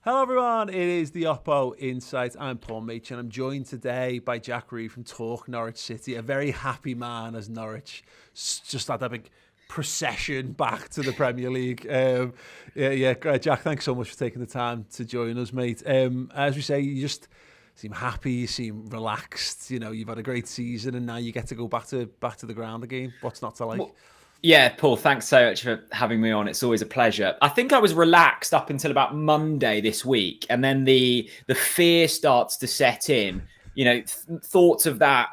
Hello everyone, it is the Oppo Insight. I'm Paul Meach and I'm joined today by Jack Reeve from Talk Norwich City. A very happy man as Norwich just had that big procession back to the Premier League. Jack, thanks so much for taking the time to join us, mate. As we say, you just seem happy, you seem relaxed. You know, you've had a great season and now you get to go back to the ground again. What's not to like? Yeah, Paul, thanks so much for having me on. It's always a pleasure. I think I was relaxed up until about Monday this week, and then the fear starts to set in. You know, thoughts of that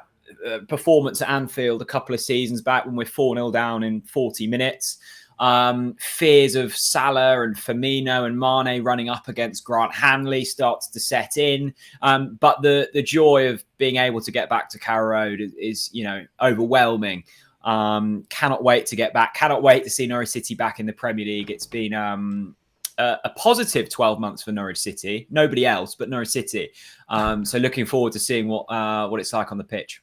performance at Anfield a couple of seasons back when we're 4-0 down in 40 minutes. Fears of Salah and Firmino and Mane running up against Grant Hanley starts to set in. But the joy of being able to get back to Carrow Road is overwhelming. Cannot wait to get back. Cannot wait to see Norwich City back in the Premier League. It's been a positive 12 months for Norwich City. Nobody else, but Norwich City. So looking forward to seeing what it's like on the pitch.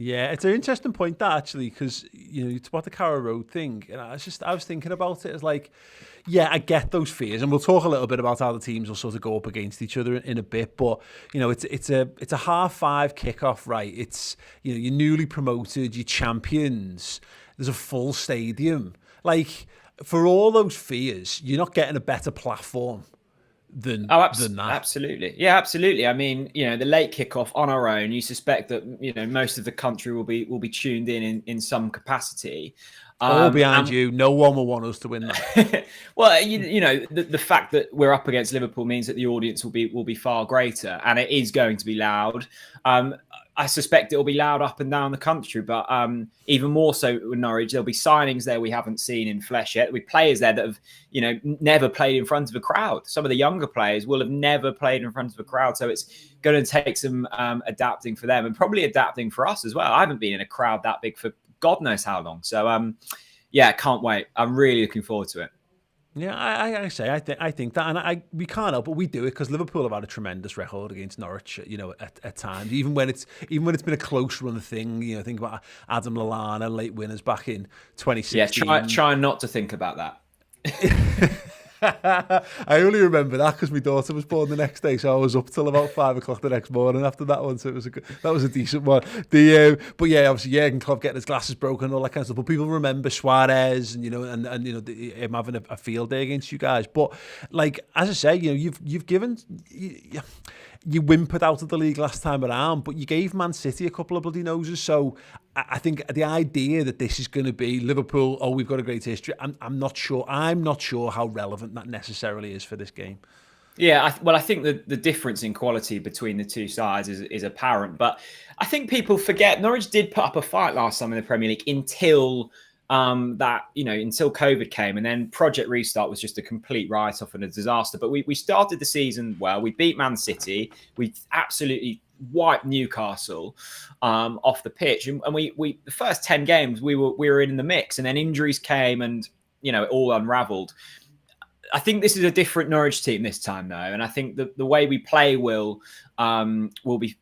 Yeah, it's an interesting point that actually, because it's about the Carrow Road thing, and I was thinking about it as like, yeah, I get those fears, and we'll talk a little bit about how the teams will sort of go up against each other in a bit. But it's a 5:30 kickoff, right? It's you're newly promoted, you're champions. There's a full stadium. Like for all those fears, you're not getting a better platform than that. Absolutely. Yeah, absolutely. I mean, the late kickoff on our own, you suspect that, most of the country will be tuned in some capacity. All behind you. No one will want us to win that. Well, the fact that we're up against Liverpool means that the audience will be far greater, and it is going to be loud. I suspect it will be loud up and down the country, but even more so with Norwich, there'll be signings there we haven't seen in flesh yet. There'll be players there that have, never played in front of a crowd. Some of the younger players will have never played in front of a crowd, so it's going to take some adapting for them and probably adapting for us as well. I haven't been in a crowd that big for God knows how long. So, can't wait. I'm really looking forward to it. Yeah, I think that, and we can't help but we do it because Liverpool have had a tremendous record against Norwich. At times, even when it's been a close run thing. Think about Adam Lallana, late winners back in 2016. Yeah, try not to think about that. I only remember that because my daughter was born the next day, so I was up till about 5 o'clock the next morning after that one. So that was a decent one. But yeah, obviously Jurgen Klopp getting his glasses broken and all that kind of stuff. But people remember Suarez and him having a field day against you guys. But like as I say, you've given. You whimpered out of the league last time around, but you gave Man City a couple of bloody noses. So I think the idea that this is going to be Liverpool, we've got a great history, I'm not sure. I'm not sure how relevant that necessarily is for this game. Yeah, I think the difference in quality between the two sides is apparent. But I think people forget Norwich did put up a fight last time in the Premier League until until COVID came, and then Project Restart was just a complete write-off and a disaster. But we started the season well. We beat Man City. We absolutely wiped Newcastle off the pitch, and we the first 10 games we were in the mix, and then injuries came, and it all unravelled. I think this is a different Norwich team this time, though, and I think the way we play will be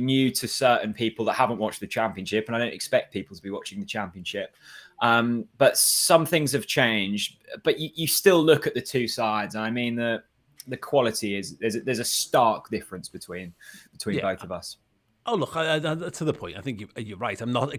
new to certain people that haven't watched the Championship, and I don't expect people to be watching the Championship. But some things have changed. But you still look at the two sides. And I mean, the quality is there's a stark difference between both of us. Oh, look, to the point, I think you're right. I'm not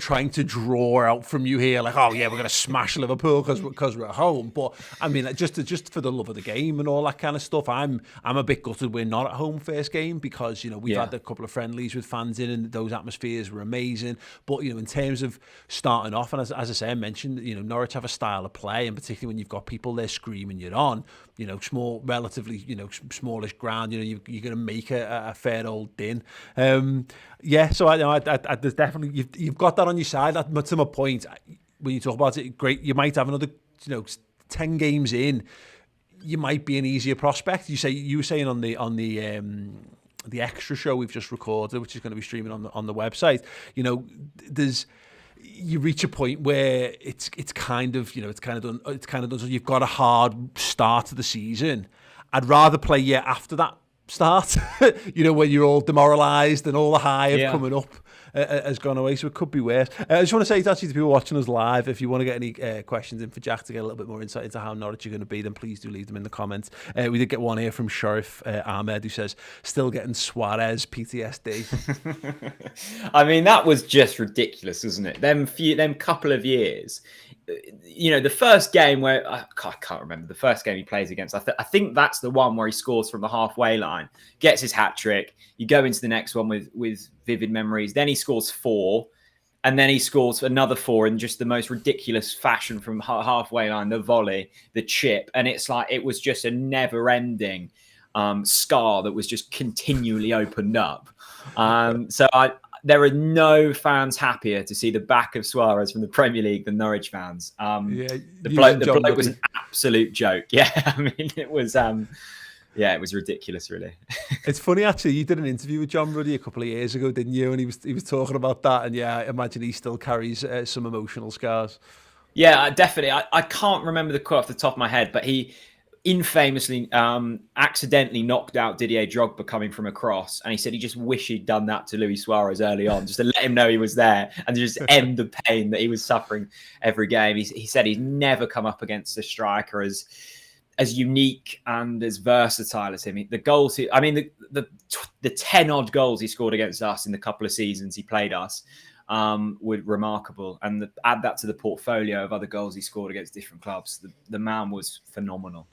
trying to draw out from you here like, oh, yeah, we're going to smash Liverpool because we're at home. But, I mean, just for the love of the game and all that kind of stuff, I'm a bit gutted we're not at home first game because, we've had a couple of friendlies with fans in and those atmospheres were amazing. But, in terms of starting off, and as I say, I mentioned, Norwich have a style of play, and particularly when you've got people there screaming you're on, small, relatively, smallish ground, you're going to make a fair old din. So I there's definitely you've got that on your side. To my point, when you talk about it, great. You might have another 10 games in. You might be an easier prospect. You were saying on the extra show we've just recorded, which is going to be streaming on the website. You reach a point where it's kind of done. So you've got a hard start to the season. I'd rather play after that start, when you're all demoralised and all the high of coming up, has gone away, so it could be worse. I just want to say to people watching us live, if you want to get any questions in for Jack to get a little bit more insight into how Norwich are going to be, then please do leave them in the comments. We did get one here from Sheriff Ahmed, who says, still getting Suarez PTSD. I mean, that was just ridiculous, wasn't it? Them couple of years. You know, the first game where I can't remember the first game he plays against. I think that's the one where he scores from the halfway line, gets his hat trick. You go into the next one with vivid memories. Then he scores 4, and then he scores another 4 in just the most ridiculous fashion from halfway line, the volley, the chip, and it's like it was just a never-ending scar that was just continually opened up. There are no fans happier to see the back of Suarez from the Premier League than Norwich fans. The bloke was an absolute joke. Yeah, I mean, it was ridiculous, really. It's funny, actually. You did an interview with John Ruddy a couple of years ago, didn't you? And he was talking about that. And yeah, I imagine he still carries some emotional scars. Yeah, definitely. I can't remember the quote off the top of my head, but he infamously accidentally knocked out Didier Drogba coming from a cross, and he said he just wished he'd done that to Luis Suarez early on, just to let him know he was there and to just end the pain that he was suffering every game. He said he's never come up against a striker as unique and as versatile as him. The goals, the 10 odd goals he scored against us in the couple of seasons he played us were remarkable, and add that to the portfolio of other goals he scored against different clubs. The man was phenomenal.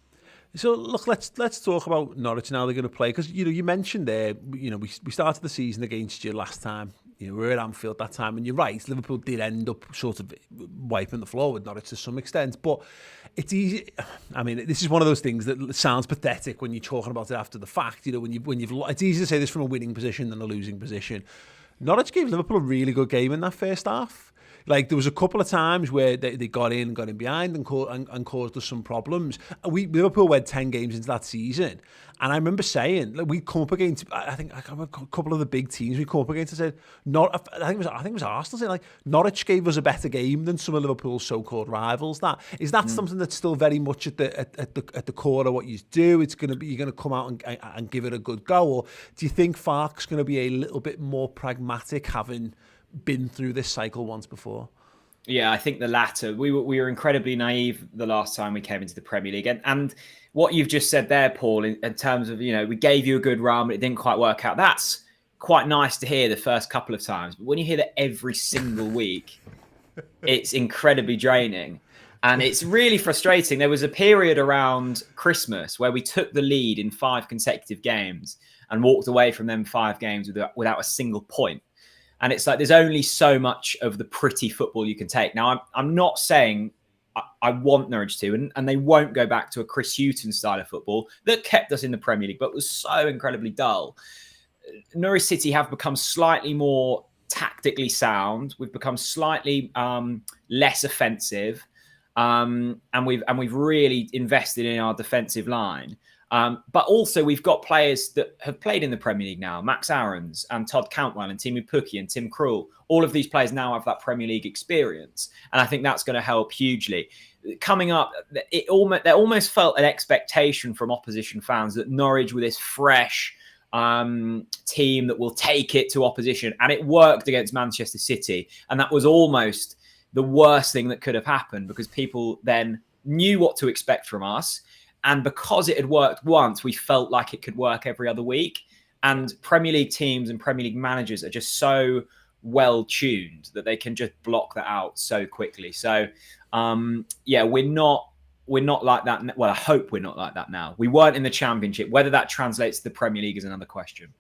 So look, let's talk about Norwich now. They're going to play, because you mentioned there, we started the season against you last time. We were at Anfield that time, and you're right, Liverpool did end up sort of wiping the floor with Norwich to some extent, but it's easy. I mean, this is one of those things that sounds pathetic when you're talking about it after the fact. It's easy to say this from a winning position than a losing position. Norwich gave Liverpool a really good game in that first half. Like, there was a couple of times where they got in behind and caused us some problems. Liverpool went 10 games into that season, and I remember saying, like, we'd come up against, I think a couple of the big teams we come up against, and said, I think it was Arsenal saying, like, Norwich gave us a better game than some of Liverpool's so-called rivals. Is that something that's still very much at the core of what you do? It's going to be, you're going to come out and give it a good go, or do you think Farke's going to be a little bit more pragmatic, having been through this cycle once before? Yeah, I think the latter. We were incredibly naive the last time we came into the Premier League, and what you've just said there, Paul, in terms of, we gave you a good run, but it didn't quite work out. That's quite nice to hear the first couple of times, but when you hear that every single week, it's incredibly draining, and it's really frustrating. There was a period around Christmas where we took the lead in 5 consecutive games and walked away from them 5 games without a single point. And it's like, there's only so much of the pretty football you can take. Now, I'm not saying I want Norwich to, and they won't go back to a Chris Hughton style of football that kept us in the Premier League, but was so incredibly dull. Norwich City have become slightly more tactically sound. We've become slightly less offensive, and we've really invested in our defensive line. But also we've got players that have played in the Premier League now, Max Aarons and Todd Cantwell and Timu Pukki and Tim Krul. All of these players now have that Premier League experience, and I think that's going to help hugely. Coming up, there almost felt an expectation from opposition fans that Norwich were this fresh team that will take it to opposition, and it worked against Manchester City, and that was almost the worst thing that could have happened, because people then knew what to expect from us. And because it had worked once, we felt like it could work every other week. And Premier League teams and Premier League managers are just so well tuned that they can just block that out so quickly. So, we're not like that. Well, I hope we're not like that now. We weren't in the Championship. Whether that translates to the Premier League is another question.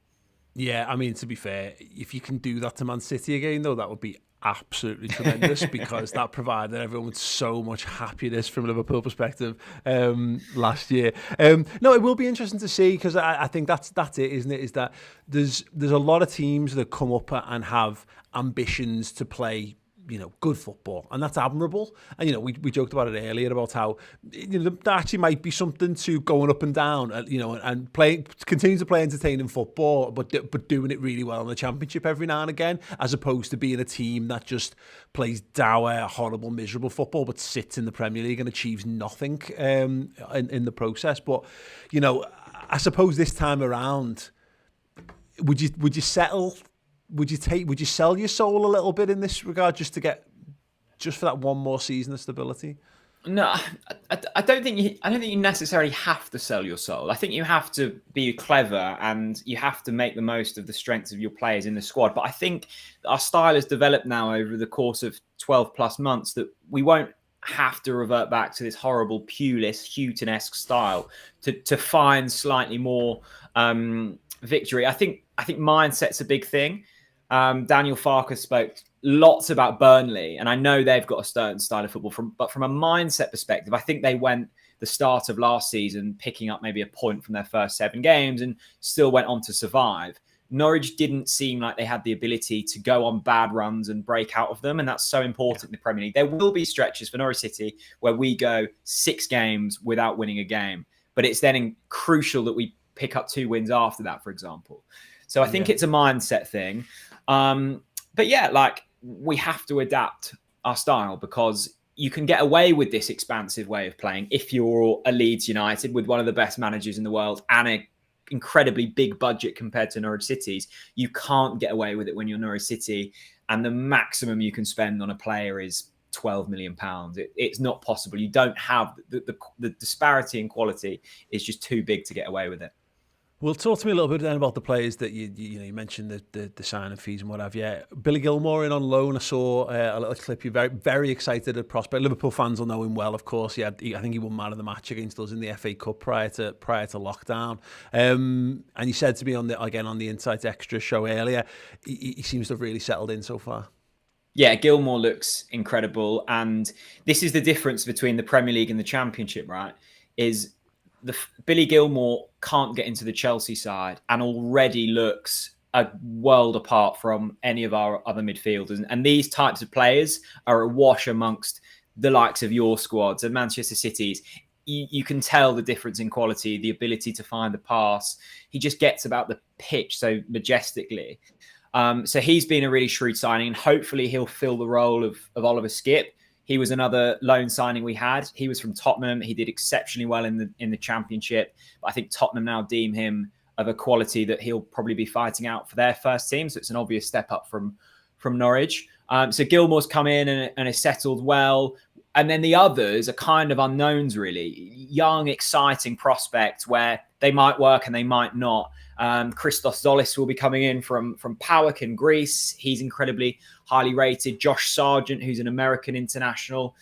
Yeah, I mean, to be fair, if you can do that to Man City again, though, that would be absolutely tremendous, because that provided everyone with so much happiness from a Liverpool perspective last year. No, it will be interesting to see, because I think that's it, isn't it? Is that there's a lot of teams that come up and have ambitions to play, good football, and that's admirable. And we joked about it earlier about how there actually might be something to going up and down, and continue to play entertaining football, but doing it really well in the Championship every now and again, as opposed to being a team that just plays dour, horrible, miserable football, but sits in the Premier League and achieves nothing in the process. But I suppose this time around, would you settle would you sell your soul a little bit in this regard just for that one more season of stability? No, I don't think you necessarily have to sell your soul. I think you have to be clever and you have to make the most of the strengths of your players in the squad. But I think our style has developed now over the course of 12 plus months that we won't have to revert back to this horrible Pulis, Houghton-esque style to find slightly more victory. I think mindset's a big thing. Daniel Farke spoke lots about Burnley, and I know they've got a certain style of football. But from a mindset perspective, I think they went the start of last season picking up maybe a point from their first 7 games and still went on to survive. Norwich didn't seem like they had the ability to go on bad runs and break out of them, and that's so important in the Premier League. There will be stretches for Norwich City where we go 6 games without winning a game, but it's then crucial that we pick up 2 wins after that, for example. So I think it's a mindset thing. But yeah, like, we have to adapt our style because you can get away with this expansive way of playing if you're a Leeds United with one of the best managers in the world and an incredibly big budget compared to Norwich City's. You can't get away with it when you're Norwich City, and the maximum you can spend on a player is £12 million. It's not possible. You don't have the disparity in quality is just too big to get away with it. Well, talk to me a little bit then about the players that you mentioned the signing fees and what have you. Billy Gilmore in on loan. I saw a little clip. You're very, very excited at prospect. Liverpool fans will know him well, of course. I think he won man of the match against us in the FA Cup prior to lockdown. And he said to me on the Insight Extra show earlier, he seems to have really settled in so far. Yeah, Gilmore looks incredible, and this is the difference between the Premier League and the Championship, right? Billy Gilmore can't get into the Chelsea side and already looks a world apart from any of our other midfielders. And these types of players are a wash amongst the likes of your squads and Manchester City's. You can tell the difference in quality, the ability to find the pass. He just gets about the pitch so majestically. So he's been a really shrewd signing, and hopefully he'll fill the role of Oliver Skipp. He was another loan signing we had. He was from Tottenham. He did exceptionally well in the Championship. But I think Tottenham now deem him of a quality that he'll probably be fighting out for their first team. So it's an obvious step up from Norwich. So Gilmore's come in and has settled well. And then the others are kind of unknowns, really. Young, exciting prospects where they might work and they might not. Christos Zolis will be coming in from PAOK in Greece. He's incredibly highly rated. Josh Sargent, who's an American international.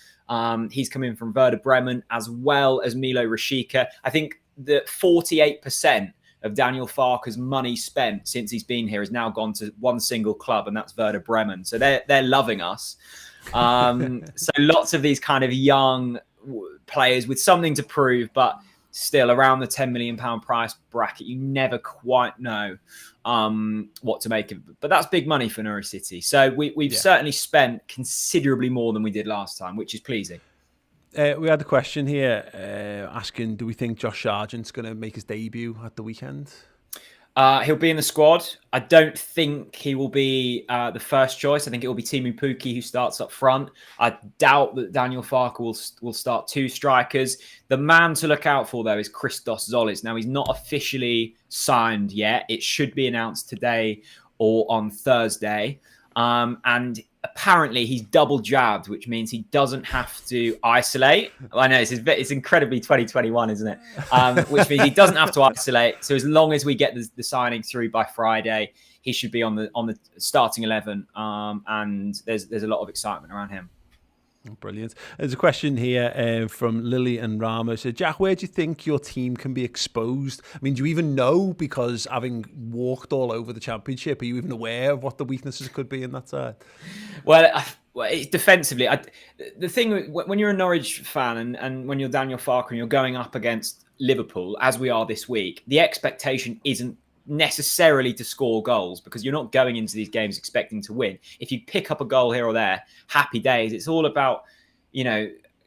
He's come in from Werder Bremen, as well as Milo Rashica. I think that 48% of Daniel Farke's money spent since he's been here has now gone to one single club, and that's Werder Bremen. So they're loving us. So lots of these kind of young players with something to prove, but still around the £10 million price bracket. You never quite know what to make of it. But that's big money for Norwich City. So we've certainly spent considerably more than we did last time, which is pleasing. We had a question here asking, do we think Josh Sargent's going to make his debut at the weekend? He'll be in the squad. I don't think he will be the first choice. I think it will be Timu Pukki who starts up front. I doubt that Daniel Farke will start 2 strikers. The man to look out for, though, is Christos Zolis. Now, he's not officially signed yet. It should be announced today or on Thursday. And apparently he's double jabbed, which means he doesn't have to isolate. I know it's incredibly 2021, isn't it? Which means he doesn't have to isolate. So as long as we get the signing through by Friday, he should be on the starting 11. And there's a lot of excitement around him. Brilliant. There's a question here from Lily and Rama. So, Jack, where do you think your team can be exposed? I mean, do you even know? Because having walked all over the Championship, are you even aware of what the weaknesses could be in that side? Well, defensively, the thing when you're a Norwich fan and when you're Daniel Farke and you're going up against Liverpool, as we are this week, the expectation isn't necessarily to score goals, because you're not going into these games expecting to win. If you pick up a goal here or there, happy days. It's all about,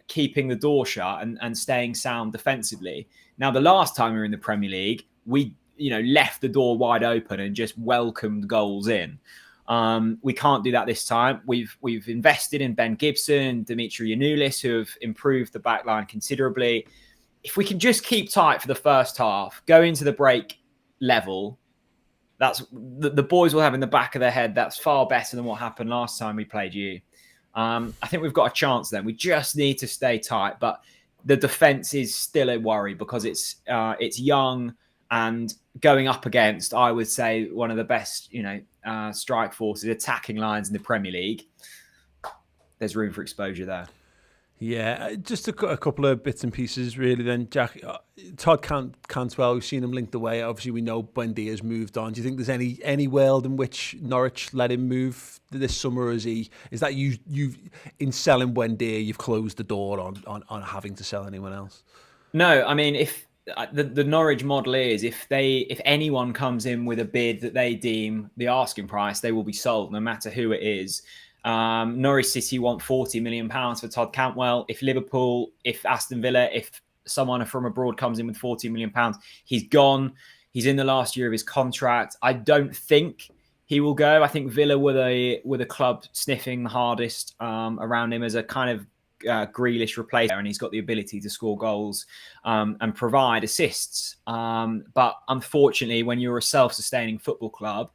keeping the door shut and staying sound defensively. Now, the last time we were in the Premier League, we, left the door wide open and just welcomed goals in. We can't do that this time. We've invested in Ben Gibson, Dimitri Yanoulis, who have improved the back line considerably. If we can just keep tight for the first half, go into the break level, That's the boys will have in the back of their head. That's far better than what happened last time we played you. I think we've got a chance then. We just need to stay tight, but the defense is still a worry because it's young and going up against, I would say, one of the best, strike forces, attacking lines in the Premier League. There's room for exposure there. Yeah, just a couple of bits and pieces, really. Then, Jack, Todd Cantwell, we've seen him linked away. Obviously, we know Buendia's moved on. Do you think there's any world in which Norwich let him move this summer? Or is that you in selling Buendia, you've closed the door on having to sell anyone else? No, I mean, if the Norwich model is if anyone comes in with a bid that they deem the asking price, they will be sold, no matter who it is. Norwich City want £40 million for Todd Cantwell. If Liverpool, if Aston Villa, if someone from abroad comes in with £40 million, he's gone. He's in the last year of his contract. I don't think he will go. I think Villa were the club sniffing the hardest around him as a kind of Grealish replacement, and he's got the ability to score goals and provide assists. But unfortunately, when you're a self-sustaining football club,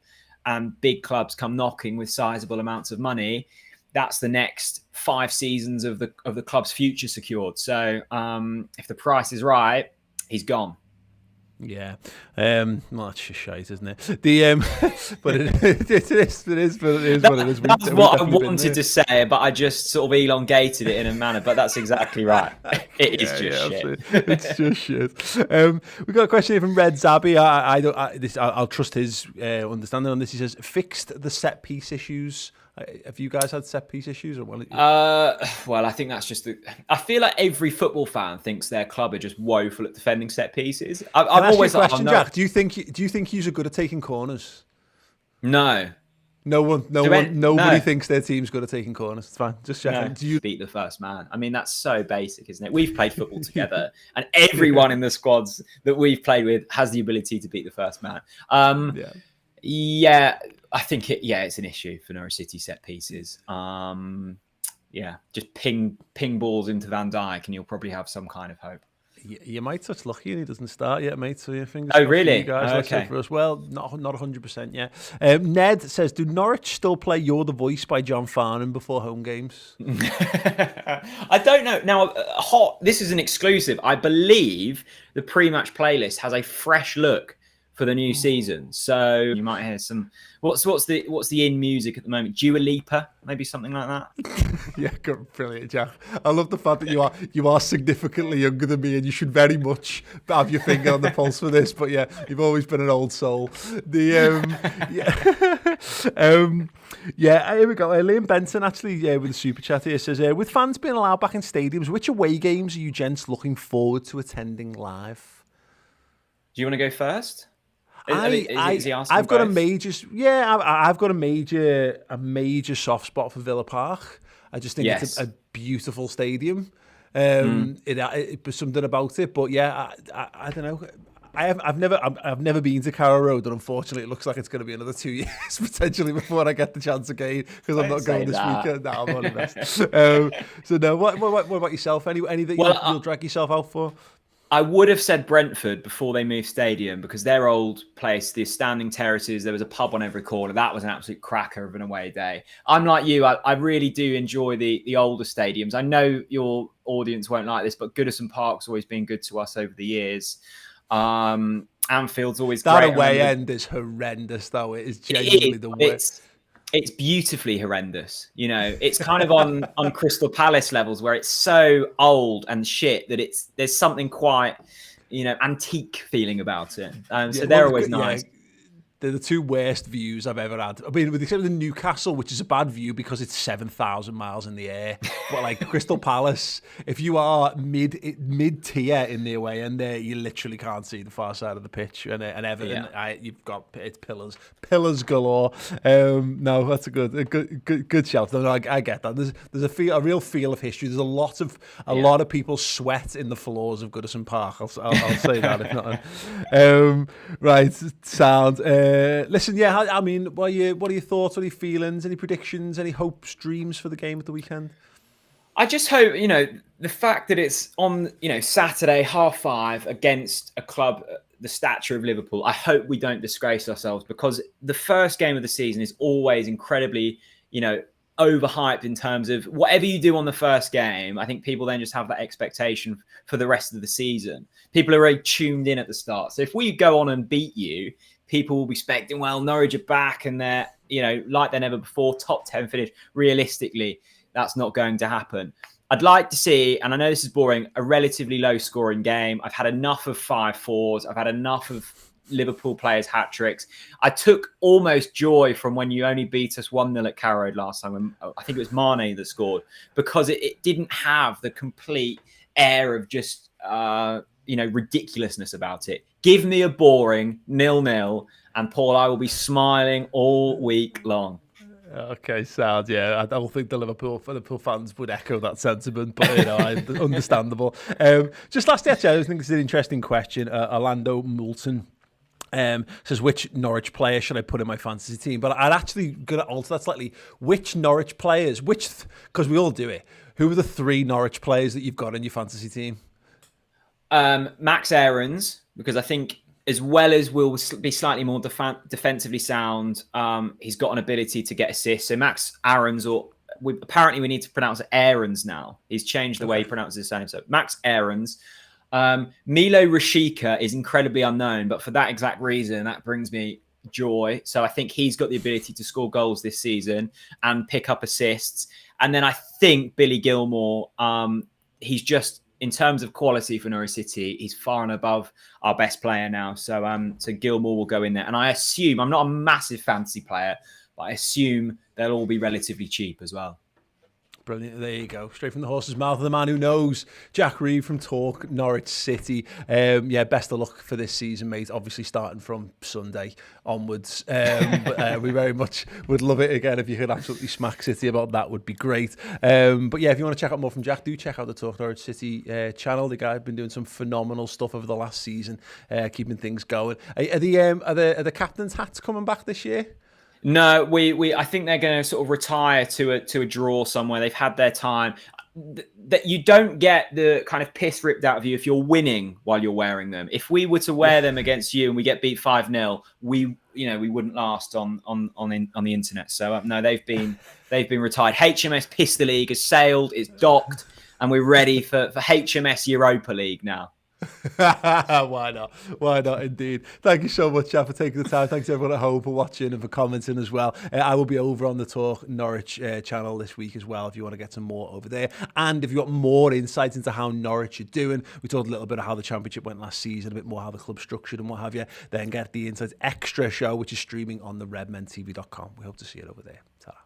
and big clubs come knocking with sizable amounts of money, that's the next 5 seasons of the club's future secured. So if the price is right, he's gone. Yeah, well, that's just shite, isn't it? But it is what it is. That's what I wanted to say, but I just sort of elongated it in a manner. But that's exactly right. It is just shit. It's just shit. We got a question here from Red Zabby. I'll trust his understanding on this. He says, fixed the set piece issues. Have you guys had set piece issues? Or well, I think that's just I feel like every football fan thinks their club are just woeful at defending set pieces. I've always asked you a question, Jack. Do you think you're good at taking corners? No. Nobody thinks their team's good at taking corners. It's fine. Just checking. No. Do you beat the first man? I mean, that's so basic, isn't it? We've played football together, and everyone in the squads that we've played with has the ability to beat the first man. Yeah. I think it's an issue for Norwich City set pieces. Just ping balls into Van Dijk and you'll probably have some kind of hope. You might touch lucky and he doesn't start yet, mate. So your fingers. Oh, really? You guys, okay. For us. Well, not 100% yet. Ned says, do Norwich still play "You're the Voice" by John Farnham before home games? I don't know. Now, this is an exclusive. I believe the pre-match playlist has a fresh look for the new season, so you might hear some. What's the in music at the moment? Dua Lipa, maybe something like that. Yeah, brilliant, Jack. I love the fact that you are significantly younger than me, and you should very much have your finger on the pulse for this. But yeah, you've always been an old soul. Here we go. Liam Benson actually with a super chat here says, with fans being allowed back in stadiums, which away games are you gents looking forward to attending live? Do you want to go first? I've got a major soft spot for Villa Park. I just think it's a beautiful stadium. There's something about it, but yeah, I don't know. I've never been to Carrow Road, and unfortunately, it looks like it's going to be another 2 years potentially before I get the chance again because I'm not going this weekend. No, I'm not invested. So no, what about yourself? Any that you'll drag yourself out for? I would have said Brentford before they moved stadium because their old place, the standing terraces, there was a pub on every corner. That was an absolute cracker of an away day. I'm like you. I really do enjoy the older stadiums. I know your audience won't like this, but Goodison Park's always been good to us over the years. Anfield's always that great. That away end is horrendous, though. It is genuinely the worst. It's beautifully horrendous. It's kind of on Crystal Palace levels where it's so old and shit that there's something quite, antique feeling about it. So they're always nice. They're the two worst views I've ever had. I mean, with except for the Newcastle, which is a bad view because it's 7,000 miles in the air. But like Crystal Palace, if you are mid-tier in the away end there, you literally can't see the far side of the pitch. And Everton, you've got it's pillars galore. No, that's a good shout. No, I get that. There's a real feel of history. There's a lot of people sweat in the floors of Goodison Park. I'll say that if not. Right, sound. Listen, I mean, what are your thoughts? What are your feelings? Any predictions? Any hopes, dreams for the game at the weekend? I just hope, the fact that it's on, Saturday, 5:30 against a club the stature of Liverpool, I hope we don't disgrace ourselves, because the first game of the season is always incredibly, overhyped in terms of whatever you do on the first game. I think people then just have that expectation for the rest of the season. People are very tuned in at the start. So if we go on and beat you, people will be expecting, well, Norwich are back and they're, like they're never before, top 10 finish. Realistically, that's not going to happen. I'd like to see, and I know this is boring, a relatively low scoring game. I've had enough of 5-4s. I've had enough of Liverpool players' hat-tricks. I took almost joy from when you only beat us 1-0 at Carrow Road last time. When, I think it was Mane that scored, because it didn't have the complete air of just, ridiculousn's about it. Give me a boring 0-0, and Paul, I will be smiling all week long. Okay, sad. Yeah, I don't think the Liverpool fans would echo that sentiment, but understandable. Just lastly, actually, I think it's an interesting question. Orlando Moulton says, which Norwich player should I put in my fantasy team? But I'd actually going to alter that slightly. Which Norwich players? Because we all do it. Who are the 3 Norwich players that you've got in your fantasy team? Max Aarons, because I think, as well as will be slightly more defensively sound, he's got an ability to get assists. So Max Aarons, apparently we need to pronounce it Aarons now. He's changed the way he pronounces his surname. So Max Aarons. Milo Rashika is incredibly unknown, but for that exact reason, that brings me joy. So I think he's got the ability to score goals this season and pick up assists. And then I think Billy Gilmour, he's just, in terms of quality for Norwich City, he's far and above our best player now. So Gilmour will go in there. And I assume, I'm not a massive fantasy player, but I assume they'll all be relatively cheap as well. Brilliant. There you go. Straight from the horse's mouth of the man who knows. Jack Reeve from Talk Norwich City. Best of luck for this season, mate. Obviously starting from Sunday onwards. But we very much would love it again if you could absolutely smack City about that. Would be great. But yeah, if you want to check out more from Jack, do check out the Talk Norwich City channel. The guy has been doing some phenomenal stuff over the last season, keeping things going. Are the captain's hats coming back this year? No, I think they're going to sort of retire to a draw somewhere. They've had their time. That you don't get the kind of piss ripped out of you if you're winning while you're wearing them. If we were to wear them against you and we get beat 5-0, we wouldn't last on the internet. So no, they've been retired. HMS Pistol League has sailed, it's docked, and we're ready for HMS Europa League now. Why not indeed. Thank you so much, Jack, for taking the time. Thanks to everyone at home for watching and for commenting as well. I will be over on the Talk Norwich channel this week as well if you want to get some more over there, and if you want more insights into how Norwich are doing. We talked a little bit of how the Championship went last season, a bit more how the club's structured and what have you. Then get the Insights Extra show, which is streaming on the redmentv.com. We hope to see you over there. Ta-ra.